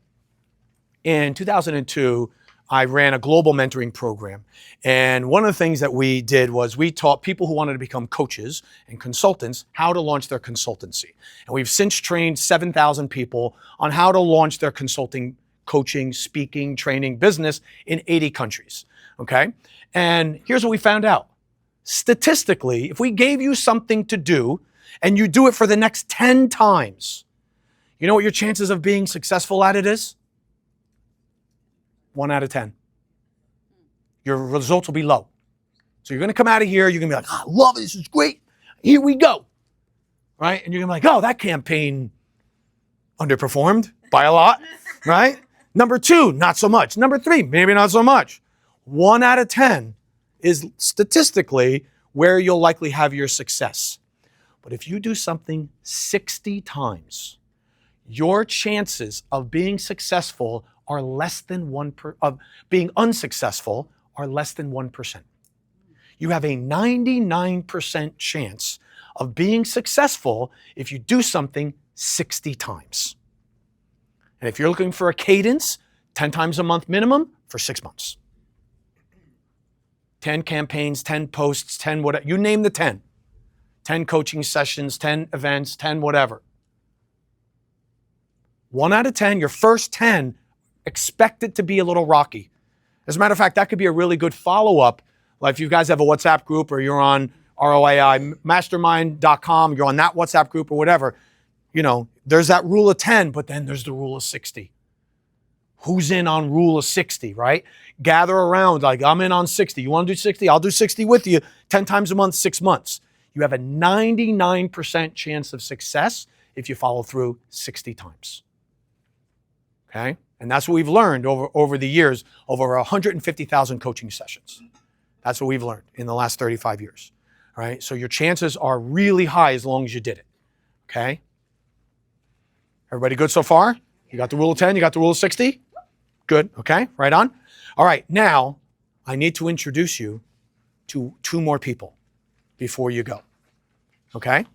In 2002, I ran a global mentoring program. And one of the things that we did was we taught people who wanted to become coaches and consultants how to launch their consultancy. And we've since trained 7,000 people on how to launch their consulting, coaching, speaking, training business in 80 countries. Okay? And here's what we found out. Statistically, if we gave you something to do and you do it for the next 10 times, you know what your chances of being successful at it is? 1 out of 10. Your results will be low. So you're going to come out of here, you're going to be like, I love it, this is great. Here we go. Right? And you're going to be like, oh, that campaign underperformed by a lot. Right? Number 2, not so much. Number 3, maybe not so much. 1 out of 10 is statistically where you'll likely have your success. But if you do something 60 times, your chances of being successful are less than of being unsuccessful are less than 1%. You have a 99% chance of being successful if you do something 60 times. And if you're looking for a cadence, 10 times a month minimum for 6 months. 10 campaigns, 10 posts, 10 whatever, you name the 10. 10 coaching sessions, 10 events, 10 whatever. 1 out of 10, your first 10, expect it to be a little rocky. As a matter of fact, that could be a really good follow-up. Like if you guys have a WhatsApp group or you're on ROImastermind.com, you're on that WhatsApp group or whatever, there's that rule of 10, but then there's the rule of 60. Who's in on rule of 60, right? Gather around, like I'm in on 60. You want to do 60? I'll do 60 with you 10 times a month, 6 months. You have a 99% chance of success if you follow through 60 times. Okay? And that's what we've learned over the years, over 150,000 coaching sessions. That's what we've learned in the last 35 years. All right? So your chances are really high as long as you did it. Okay? Everybody good so far? You got the rule of 10? You got the rule of 60? Good. Okay? Right on. All right. Now, I need to introduce you to 2 more people before you go. Okay?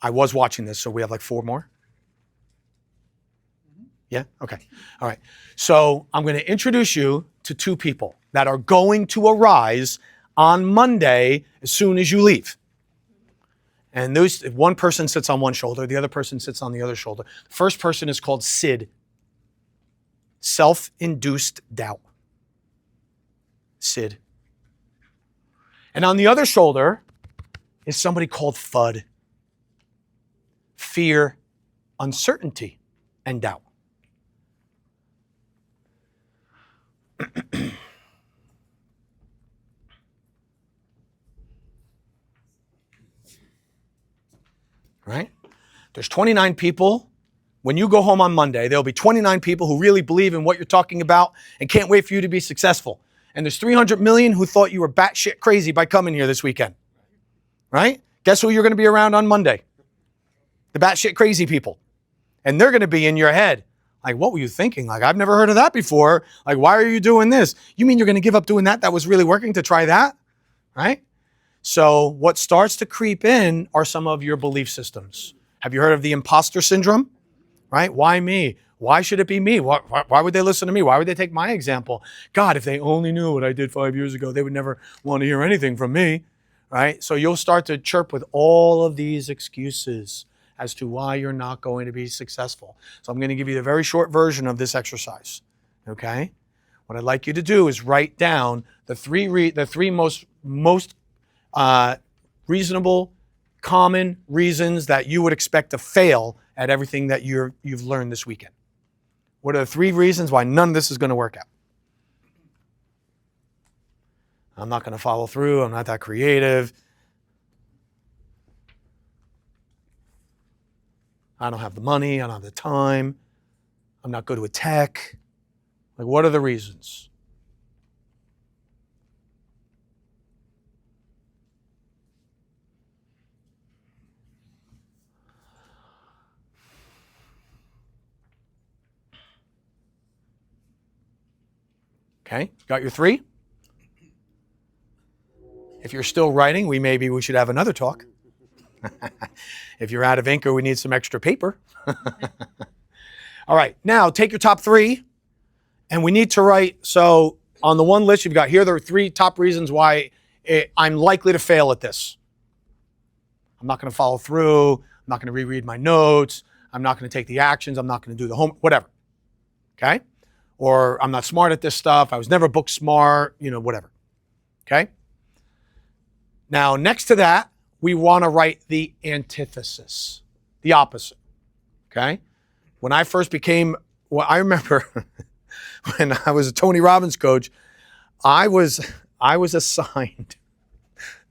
I was watching this, so we have like 4 more. Yeah? Okay. All right. So I'm going to introduce you to 2 people that are going to arise on Monday as soon as you leave. And one person sits on one shoulder, the other person sits on the other shoulder. The first person is called SID, self-induced doubt. SID. And on the other shoulder is somebody called FUD, fear, uncertainty, and doubt. Right? There's 29 people. When you go home on Monday, there'll be 29 people who really believe in what you're talking about and can't wait for you to be successful. And there's 300 million who thought you were batshit crazy by coming here this weekend. Right? Guess who you're going to be around on Monday? The batshit crazy people. And they're going to be in your head. Like, what were you thinking? Like, I've never heard of that before. Like, why are you doing this? You mean you're going to give up doing that? That was really working to try that? Right? So what starts to creep in are some of your belief systems. Have you heard of the imposter syndrome? Right? Why me? Why should it be me? Why would they listen to me? Why would they take my example? God, if they only knew what I did 5 years ago, they would never want to hear anything from me. Right? So you'll start to chirp with all of these excuses as to why you're not going to be successful. So I'm going to give you a very short version of this exercise. Okay? What I'd like you to do is write down the three most reasonable, common reasons that you would expect to fail at everything that you've learned this weekend? What are the 3 reasons why none of this is going to work out? I'm not going to follow through. I'm not that creative. I don't have the money. I don't have the time. I'm not good with tech. Like, what are the reasons? Okay, got your 3? If you're still writing, we should have another talk. If you're out of ink or we need some extra paper. All right, now take your top 3, and we need to write, so on the one list you've got, here are the 3 top reasons why I'm likely to fail at this. I'm not going to follow through. I'm not going to reread my notes. I'm not going to take the actions. I'm not going to do the homework, whatever. Okay? Or I'm not smart at this stuff. I was never book smart, whatever. Okay? Now, next to that, we want to write the antithesis, the opposite. Okay? When I first became, I remember when I was a Tony Robbins coach, I was assigned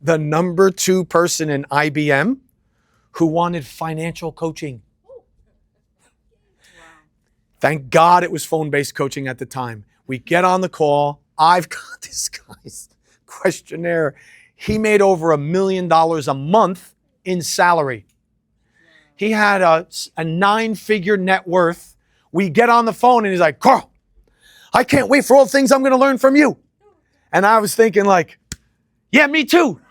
the number 2 person in IBM who wanted financial coaching. Thank God it was phone-based coaching at the time. We get on the call. I've got this guy's questionnaire. He made over $1 million a month in salary. He had a 9-figure net worth. We get on the phone and he's like, Carl, I can't wait for all the things I'm going to learn from you. And I was thinking like, yeah, me too.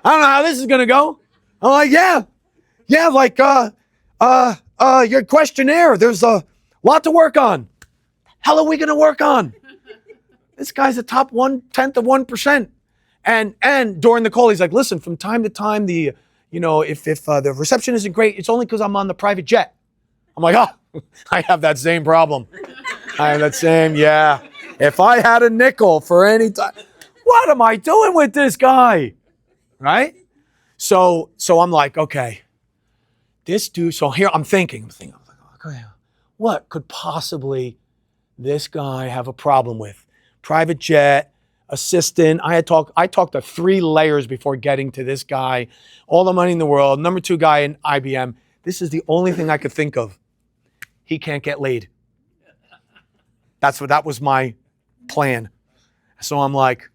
I don't know how this is going to go. I'm like, yeah, like, your questionnaire, there's a lot to work on. Hell are we going to work on? This guy's a top 1/10 of 1%. And during the call, he's like, listen, from time to time, if the reception isn't great, it's only because I'm on the private jet. I'm like, oh, I have that same problem. Yeah. If I had a nickel for any time, what am I doing with this guy? Right? So I'm like, okay, this dude, so here I'm thinking, okay, what could possibly this guy have a problem with? Private jet, assistant. I talked to 3 layers before getting to this guy. All the money in the world, number 2 guy in IBM. This is the only thing I could think of. He can't get laid. That was my plan. So I'm like,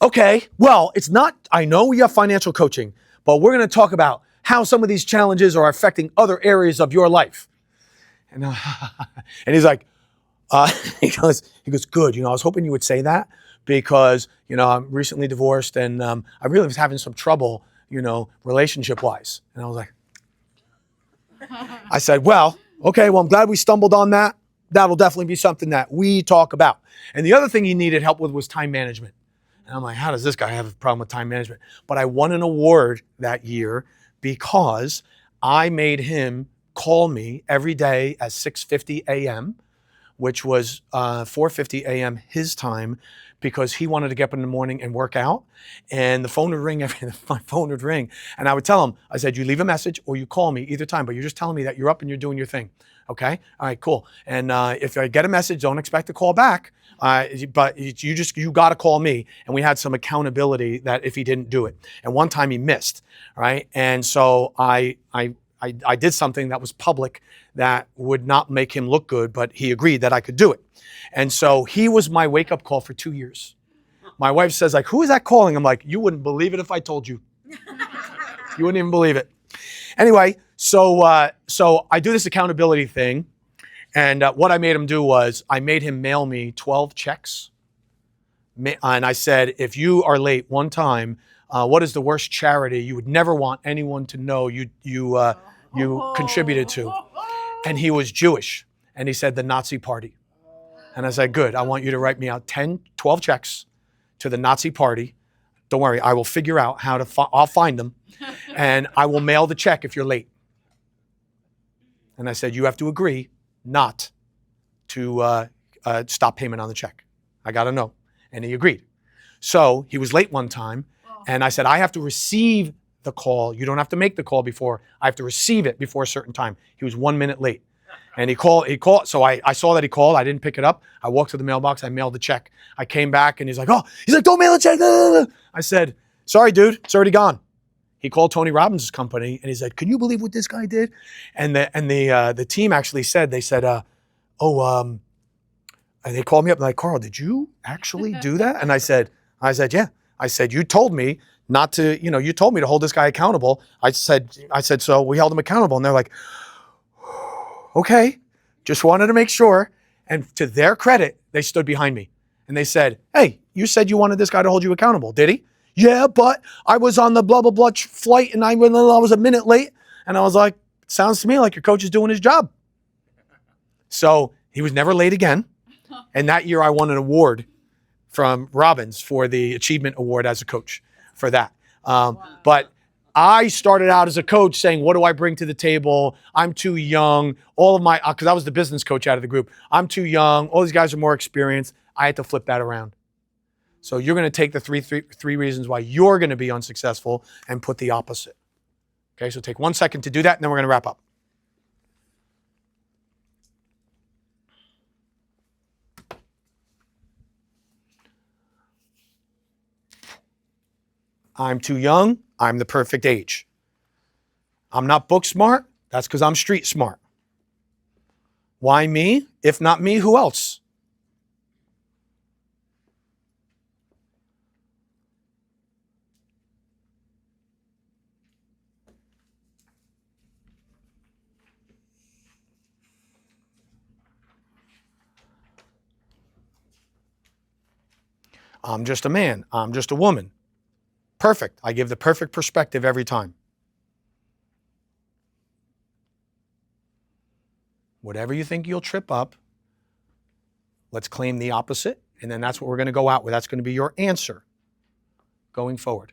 okay, well, it's not, I know we have financial coaching, but we're going to talk about how some of these challenges are affecting other areas of your life. And he's like, he goes, good. I was hoping you would say that because, I'm recently divorced and I really was having some trouble, relationship wise. And I was like, I said, well, okay, I'm glad we stumbled on that. That'll definitely be something that we talk about. And the other thing he needed help with was time management. And I'm like, how does this guy have a problem with time management? But I won an award that year because I made him call me every day at 6:50 a.m., which was 4:50 a.m. his time, because he wanted to get up in the morning and work out. And the phone would ring, my phone would ring. And I would tell him, I said, you leave a message or you call me either time, but you're just telling me that you're up and you're doing your thing. Okay? All right, cool. And if I get a message, don't expect a call back. But you got to call me. And we had some accountability that if he didn't do it. And one time he missed, right? And so I did something that was public that would not make him look good, but he agreed that I could do it. And so he was my wake-up call for 2 years. My wife says, like, who is that calling? I'm like, you wouldn't believe it if I told you. You wouldn't even believe it. Anyway, so I do this accountability thing. And what I made him do was I made him mail me 12 checks. And I said, if you are late one time, what is the worst charity you would never want anyone to know you contributed to? And he was Jewish. And he said, the Nazi Party. And I said, good. I want you to write me out 12 checks to the Nazi Party. Don't worry. I will figure out how to, I'll find them. And I will mail the check if you're late. And I said, you have to agree not to stop payment on the check. I got to know. And he agreed. So he was late one time. And I said, I have to receive the call. You don't have to make the call before. I have to receive it before a certain time. He was 1 minute late. And he called. So I saw that he called. I didn't pick it up. I walked to the mailbox. I mailed the check. I came back and he's like, don't mail the check. I said, sorry, dude, it's already gone. He called Tony Robbins' company and he said, can you believe what this guy did? And the team actually said, they said, and they called me up and like, Carl, did you actually do that? And I said, yeah. I said, you told me not to, you told me to hold this guy accountable. I said, so we held him accountable. And they're like, okay, just wanted to make sure. And to their credit, they stood behind me and they said, hey, you said you wanted this guy to hold you accountable, did he? Yeah, but I was on the blah, blah, blah flight and I was a minute late. And I was like, sounds to me like your coach is doing his job. So he was never late again. And that year I won an award from Robbins for the Achievement Award as a coach for that. But I started out as a coach saying, what do I bring to the table? I'm too young. Because I was the business coach out of the group. I'm too young. All these guys are more experienced. I had to flip that around. So you're going to take the three reasons why you're going to be unsuccessful and put the opposite. Okay, so take 1 second to do that, and then we're going to wrap up. I'm too young. I'm the perfect age. I'm not book smart. That's because I'm street smart. Why me? If not me, who else? I'm just a man. I'm just a woman. Perfect. I give the perfect perspective every time. Whatever you think you'll trip up, let's claim the opposite, and then that's what we're going to go out with. That's going to be your answer going forward.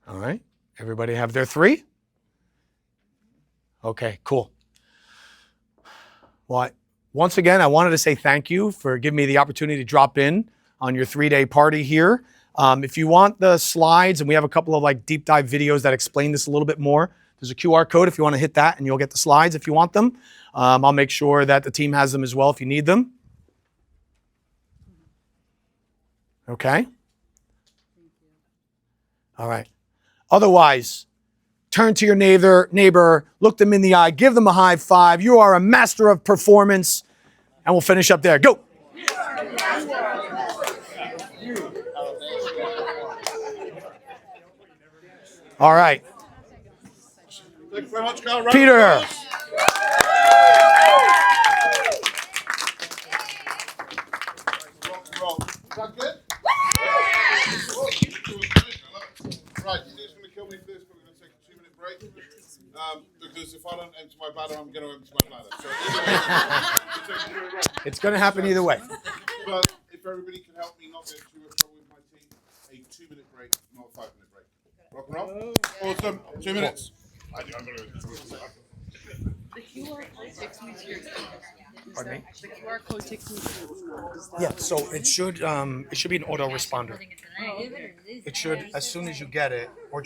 All right. Everybody have their three? Okay, cool. Well, once again, I wanted to say thank you for giving me the opportunity to drop in on your 3-day party here. If you want the slides, and we have a couple of deep dive videos that explain this a little bit more, there's a QR code if you want to hit that and you'll get the slides if you want them. I'll make sure that the team has them as well if you need them. Okay? All right. Otherwise, turn to your neighbor, look them in the eye, give them a high five. You are a master of performance. And we'll finish up there. Go. All right. Thank you very much, Carl. Peter. Is that good? Right, Steve's going to kill me for this, but we're going to take a 2-minute break. Because if I don't empty my bladder, I'm going to empty my bladder. So either way, It's going to happen either way. But if everybody can help me not get too much trouble with my team, a 2-minute break, not a 5-minute break. Rock and roll? Awesome. 2 minutes. I'm going to The QR code takes me to your Pardon me? The QR code takes me to your Yeah, so it should be an autoresponder. It should, as soon as you get it, or